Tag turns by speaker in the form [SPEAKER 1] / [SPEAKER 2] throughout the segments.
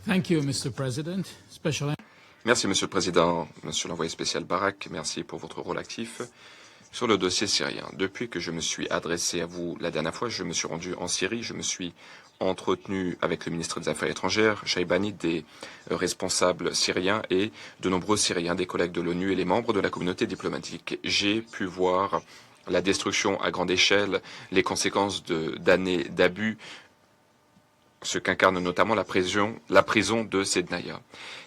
[SPEAKER 1] Thank you, Mr. President.
[SPEAKER 2] Merci, Monsieur le Président, Monsieur l'envoyé spécial Barak. Merci pour votre rôle actif sur le dossier syrien. Depuis que je me suis adressé à vous la dernière fois, je me suis rendu en Syrie. Je me suis entretenu avec le ministre des Affaires étrangères, Shaibani, des responsables syriens et de nombreux Syriens, des collègues de l'ONU et les membres de la communauté diplomatique. J'ai pu voir la destruction à grande échelle, les conséquences d'années d'abus, ce qu'incarne notamment la prison de Sednaya.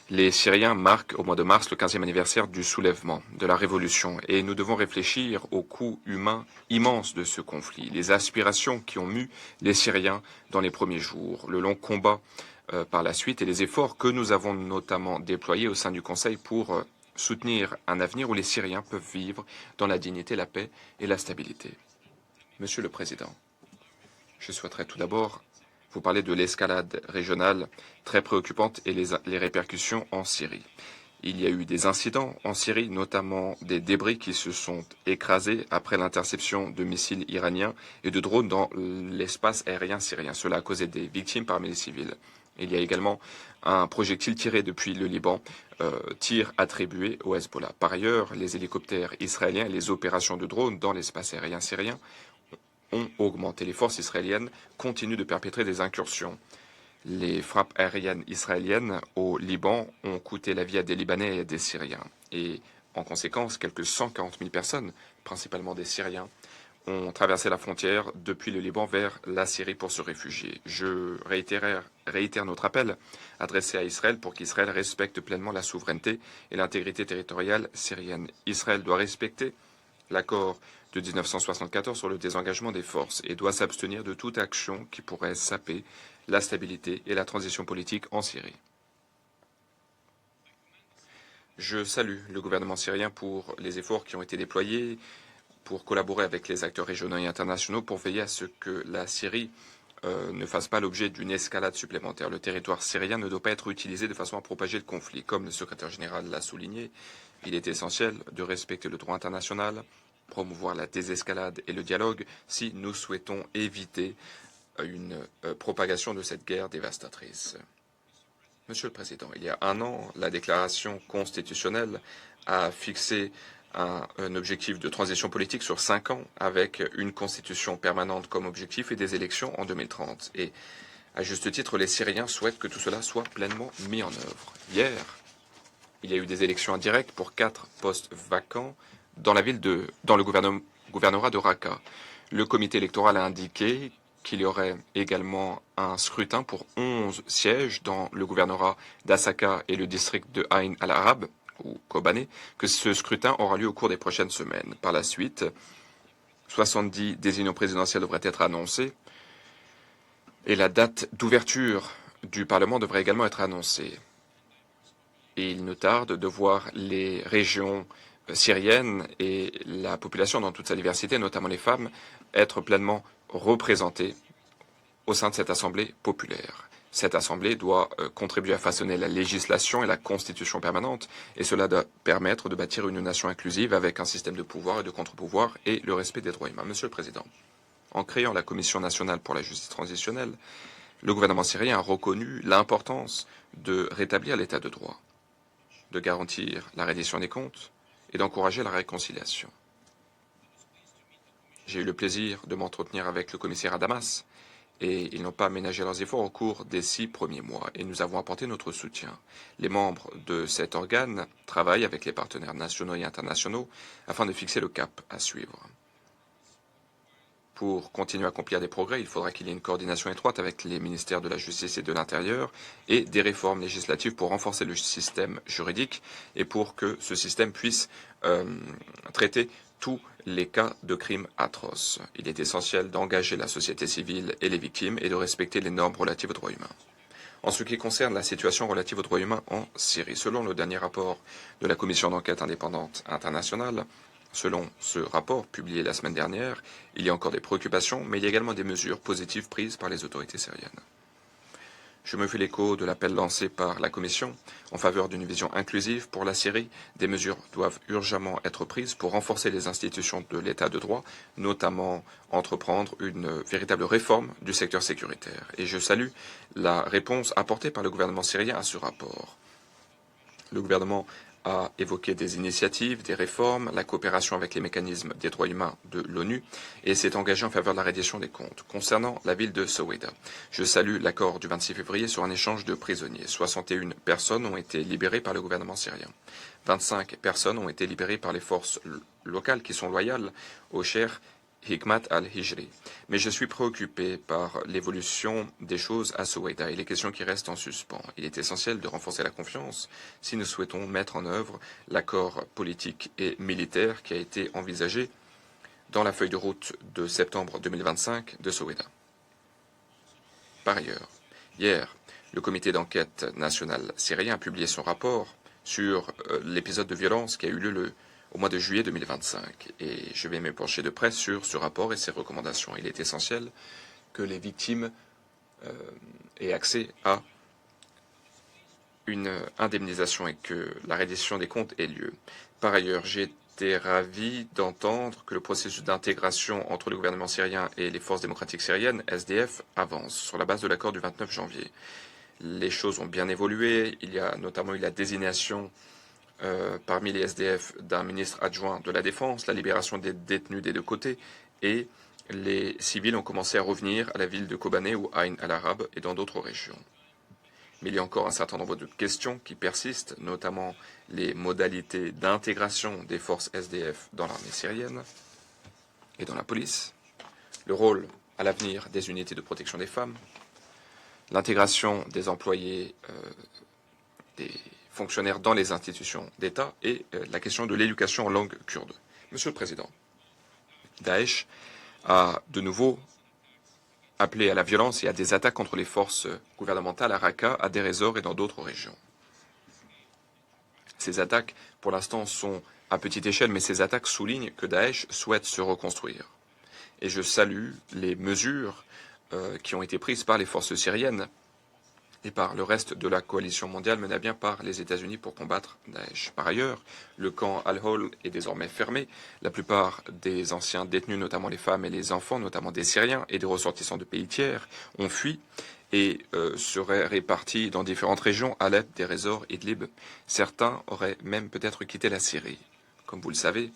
[SPEAKER 2] Les Syriens marquent au mois de mars le 15e anniversaire du soulèvement, de la révolution, et nous devons réfléchir au coût humain immense de ce conflit, les aspirations qui ont mu les Syriens dans les premiers jours, le long combat par la suite et les efforts que nous avons notamment déployés au sein du Conseil pour soutenir un avenir où les Syriens peuvent vivre dans la dignité, la paix et la stabilité. Monsieur le Président, je souhaiterais tout d'abord vous parlez de l'escalade régionale très préoccupante et les répercussions en Syrie. Il y a eu des incidents en Syrie, notamment des débris qui se sont écrasés après l'interception de missiles iraniens et de drones dans l'espace aérien syrien. Cela a causé des victimes parmi les civils. Il y a également un projectile tiré depuis le Liban, tir attribué au Hezbollah. Par ailleurs, les hélicoptères israéliens et les opérations de drones dans l'espace aérien syrien ont augmenté. Les forces israéliennes continuent de perpétrer des incursions. Les frappes aériennes israéliennes au Liban ont coûté la vie à des Libanais et à des Syriens. Et en conséquence, quelques 140 000 personnes, principalement des Syriens, ont traversé la frontière depuis le Liban vers la Syrie pour se réfugier. Je réitère notre appel adressé à Israël pour qu'Israël respecte pleinement la souveraineté et l'intégrité territoriale syrienne. Israël doit respecter l'accord de 1974 sur le désengagement des forces et doit s'abstenir de toute action qui pourrait saper la stabilité et la transition politique en Syrie. Je salue le gouvernement syrien pour les efforts qui ont été déployés pour collaborer avec les acteurs régionaux et internationaux pour veiller à ce que la Syrie ne fasse pas l'objet d'une escalade supplémentaire. Le territoire syrien ne doit pas être utilisé de façon à propager le conflit. Comme le secrétaire général l'a souligné, il est essentiel de respecter le droit international, promouvoir la désescalade et le dialogue si nous souhaitons éviter une propagation de cette guerre dévastatrice. Monsieur le Président, il y a un an, la déclaration constitutionnelle a fixé un objectif de transition politique sur 5 ans avec une constitution permanente comme objectif et des élections en 2030. Et à juste titre, les Syriens souhaitent que tout cela soit pleinement mis en œuvre. Hier, il y a eu des élections indirectes pour 4 postes vacants dans le gouvernorat de Raqqa. Le comité électoral a indiqué qu'il y aurait également un scrutin pour 11 sièges dans le gouvernorat d'Asaka et le district de Ain al-Arab, ou Kobané, que ce scrutin aura lieu au cours des prochaines semaines. Par la suite, 70 désignations présidentielles devraient être annoncées et la date d'ouverture du Parlement devrait également être annoncée. Et il ne tarde de voir les régions syriennes et la population dans toute sa diversité, notamment les femmes, être pleinement représentées au sein de cette Assemblée populaire. Cette Assemblée doit contribuer à façonner la législation et la constitution permanente, et cela doit permettre de bâtir une nation inclusive avec un système de pouvoir et de contre-pouvoir et le respect des droits humains. Monsieur le Président, en créant la Commission nationale pour la justice transitionnelle, le gouvernement syrien a reconnu l'importance de rétablir l'état de droit, de garantir la reddition des comptes et d'encourager la réconciliation. J'ai eu le plaisir de m'entretenir avec le commissaire à Damas, et ils n'ont pas ménagé leurs efforts au cours des 6 premiers mois, et nous avons apporté notre soutien. Les membres de cet organe travaillent avec les partenaires nationaux et internationaux afin de fixer le cap à suivre. Pour continuer à accomplir des progrès, il faudra qu'il y ait une coordination étroite avec les ministères de la Justice et de l'Intérieur et des réformes législatives pour renforcer le système juridique et pour que ce système puisse traiter tous les cas de crimes atroces. Il est essentiel d'engager la société civile et les victimes et de respecter les normes relatives aux droits humains. En ce qui concerne la situation relative aux droits humains en Syrie, selon le dernier rapport de la Commission d'enquête indépendante internationale, selon ce rapport publié la semaine dernière, il y a encore des préoccupations, mais il y a également des mesures positives prises par les autorités syriennes. Je me fais l'écho de l'appel lancé par la Commission en faveur d'une vision inclusive pour la Syrie. Des mesures doivent urgemment être prises pour renforcer les institutions de l'État de droit, notamment entreprendre une véritable réforme du secteur sécuritaire. Et je salue la réponse apportée par le gouvernement syrien à ce rapport. Le gouvernement a évoqué des initiatives, des réformes, la coopération avec les mécanismes des droits humains de l'ONU et s'est engagé en faveur de la reddition des comptes. Concernant la ville de Soweïda, je salue l'accord du 26 février sur un échange de prisonniers. 61 personnes ont été libérées par le gouvernement syrien. 25 personnes ont été libérées par les forces locales qui sont loyales au Cheikh Hikmat al-Hijri. Mais je suis préoccupé par l'évolution des choses à Soweïda et les questions qui restent en suspens. Il est essentiel de renforcer la confiance si nous souhaitons mettre en œuvre l'accord politique et militaire qui a été envisagé dans la feuille de route de septembre 2025 de Soweïda. Par ailleurs, hier, le comité d'enquête national syrien a publié son rapport sur l'épisode de violence qui a eu lieu au mois de juillet 2025. Et je vais me pencher de près sur ce rapport et ses recommandations. Il est essentiel que les victimes aient accès à une indemnisation et que la reddition des comptes ait lieu. Par ailleurs, j'ai été ravi d'entendre que le processus d'intégration entre le gouvernement syrien et les forces démocratiques syriennes, SDF, avance sur la base de l'accord du 29 janvier. Les choses ont bien évolué. Il y a notamment eu la désignation parmi les SDF d'un ministre adjoint de la Défense, la libération des détenus des deux côtés, et les civils ont commencé à revenir à la ville de Kobané ou Ain al-Arab et dans d'autres régions. Mais il y a encore un certain nombre de questions qui persistent, notamment les modalités d'intégration des forces SDF dans l'armée syrienne et dans la police, le rôle à l'avenir des unités de protection des femmes, l'intégration des employés des fonctionnaires dans les institutions d'État et la question de l'éducation en langue kurde. Monsieur le Président, Daesh a de nouveau appelé à la violence et à des attaques contre les forces gouvernementales à Raqqa, à Deir ez-Zor et dans d'autres régions. Ces attaques, pour l'instant, sont à petite échelle, mais ces attaques soulignent que Daesh souhaite se reconstruire. Et je salue les mesures qui ont été prises par les forces syriennes et par le reste de la coalition mondiale menée à bien par les États-Unis pour combattre Daesh. Par ailleurs, le camp Al-Hol est désormais fermé. La plupart des anciens détenus, notamment les femmes et les enfants, notamment des Syriens et des ressortissants de pays tiers, ont fui et seraient répartis dans différentes régions, Alep, Deir ez-Zor, Idlib. Certains auraient même peut-être quitté la Syrie. Comme vous le savez,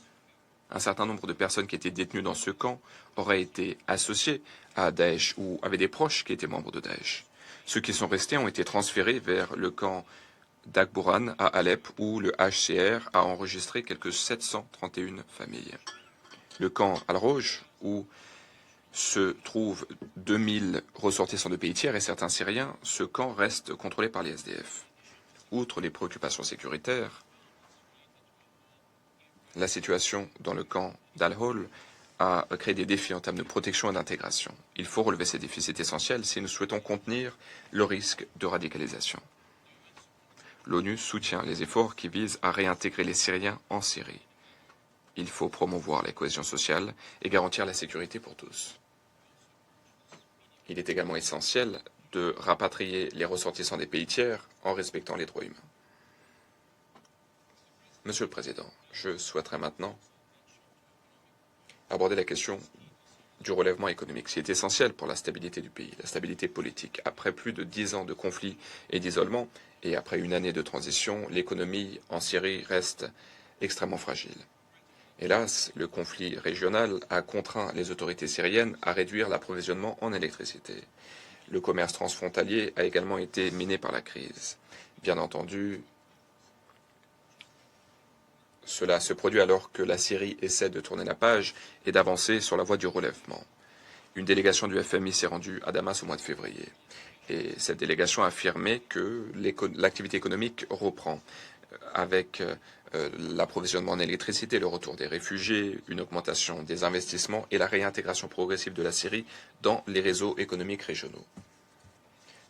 [SPEAKER 2] un certain nombre de personnes qui étaient détenues dans ce camp auraient été associées à Daesh ou avaient des proches qui étaient membres de Daesh. Ceux qui sont restés ont été transférés vers le camp d'Akbouran à Alep, où le HCR a enregistré quelques 731 familles. Le camp Al-Roj, où se trouvent 2000 ressortissants de pays tiers et certains Syriens, ce camp reste contrôlé par les SDF. Outre les préoccupations sécuritaires, la situation dans le camp d'Al-Hol a créé des défis en termes de protection et d'intégration. Il faut relever ces défis, c'est essentiel si nous souhaitons contenir le risque de radicalisation. L'ONU soutient les efforts qui visent à réintégrer les Syriens en Syrie. Il faut promouvoir la cohésion sociale et garantir la sécurité pour tous. Il est également essentiel de rapatrier les ressortissants des pays tiers en respectant les droits humains. Monsieur le Président, je souhaiterais maintenant aborder la question du relèvement économique, qui est essentiel pour la stabilité du pays, la stabilité politique. Après plus de 10 ans de conflit et d'isolement, et après une année de transition, l'économie en Syrie reste extrêmement fragile. Hélas, le conflit régional a contraint les autorités syriennes à réduire l'approvisionnement en électricité. Le commerce transfrontalier a également été miné par la crise. Bien entendu, cela se produit alors que la Syrie essaie de tourner la page et d'avancer sur la voie du relèvement. Une délégation du FMI s'est rendue à Damas au mois de février. Et cette délégation a affirmé que l'activité économique reprend avec l'approvisionnement en électricité, le retour des réfugiés, une augmentation des investissements et la réintégration progressive de la Syrie dans les réseaux économiques régionaux.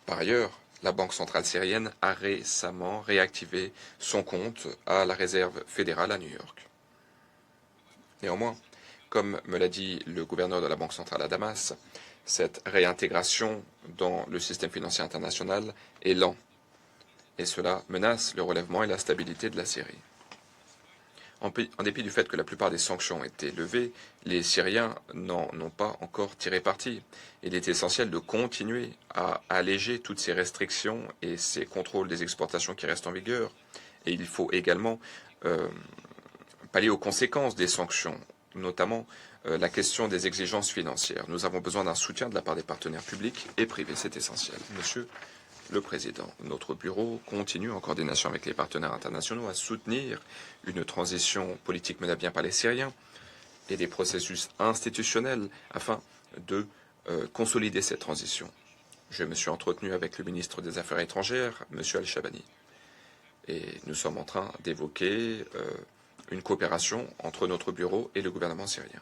[SPEAKER 2] Par ailleurs, la Banque centrale syrienne a récemment réactivé son compte à la réserve fédérale à New York. Néanmoins, comme me l'a dit le gouverneur de la Banque centrale à Damas, cette réintégration dans le système financier international est lent, et cela menace le relèvement et la stabilité de la Syrie. En dépit du fait que la plupart des sanctions ont été levées, les Syriens n'en ont pas encore tiré parti. Il est essentiel de continuer à alléger toutes ces restrictions et ces contrôles des exportations qui restent en vigueur. Et il faut également pallier aux conséquences des sanctions, notamment la question des exigences financières. Nous avons besoin d'un soutien de la part des partenaires publics et privés, c'est essentiel. Monsieur le Président, notre bureau continue, en coordination avec les partenaires internationaux, à soutenir une transition politique menée à bien par les Syriens et des processus institutionnels afin de consolider cette transition. Je me suis entretenu avec le ministre des Affaires étrangères, M. Al-Shabani, et nous sommes en train d'évoquer une coopération entre notre bureau et le gouvernement syrien.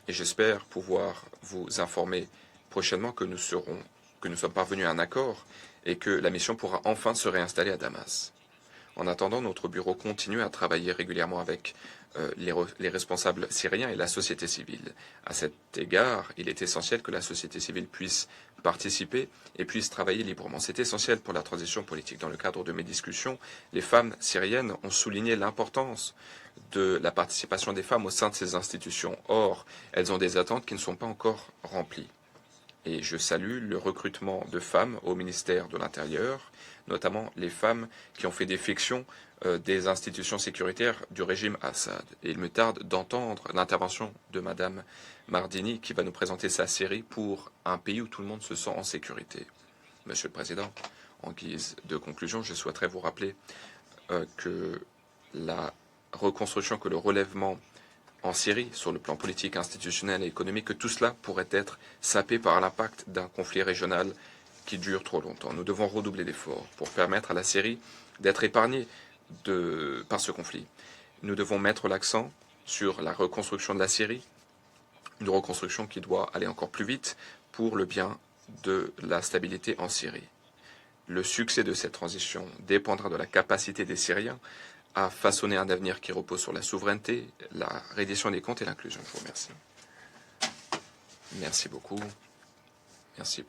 [SPEAKER 2] Et j'espère pouvoir vous informer prochainement que nous sommes parvenus à un accord et que la mission pourra enfin se réinstaller à Damas. En attendant, notre bureau continue à travailler régulièrement avec les responsables syriens et la société civile. À cet égard, il est essentiel que la société civile puisse participer et puisse travailler librement. C'est essentiel pour la transition politique. Dans le cadre de mes discussions, les femmes syriennes ont souligné l'importance de la participation des femmes au sein de ces institutions. Or, elles ont des attentes qui ne sont pas encore remplies. Et je salue le recrutement de femmes au ministère de l'Intérieur, notamment les femmes qui ont fait défection des institutions sécuritaires du régime Assad. Et il me tarde d'entendre l'intervention de Madame Mardini qui va nous présenter sa série pour un pays où tout le monde se sent en sécurité. Monsieur le Président, en guise de conclusion, je souhaiterais vous rappeler que la reconstruction, que le relèvement en Syrie, sur le plan politique, institutionnel et économique, que tout cela pourrait être sapé par l'impact d'un conflit régional qui dure trop longtemps. Nous devons redoubler d'efforts pour permettre à la Syrie d'être épargnée par ce conflit. Nous devons mettre l'accent sur la reconstruction de la Syrie, une reconstruction qui doit aller encore plus vite pour le bien de la stabilité en Syrie. Le succès de cette transition dépendra de la capacité des Syriens à façonner un avenir qui repose sur la souveraineté, la reddition des comptes et l'inclusion. Je vous remercie. Merci beaucoup. Merci.